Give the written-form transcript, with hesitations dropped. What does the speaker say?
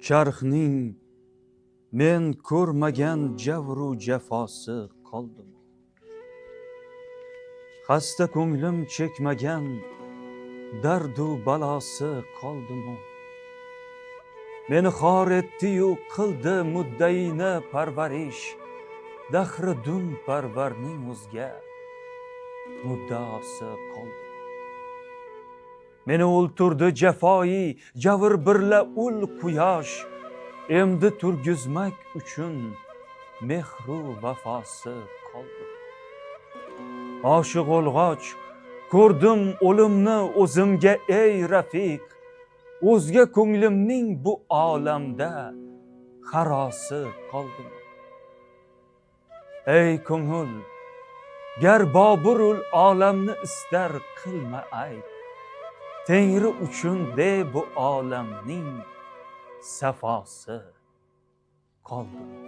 Sharqning men ko'rmagan javru jafosi qoldimi? Xasta ko'nglim chekmagan dardu balosi qoldimi? Meni xor etdi-yu qildi muddayini parvarish, dahri dun parvarning o'zga muddaosi qoldimi? Meni o'ltirdi jafoi javr birla ul quyosh, emdi turgizmak uchun mehru vafosi qoldi. Oshiq olg'och ko'rdim o'limni o'zimga ey rafiq, o'zga ko'nglimning bu olamda xarosi qoldimi? Ey ko'ngil, gar Boburul olamni istar qilma ayb, Tengri uchun de bu olamning safosi qoldimi?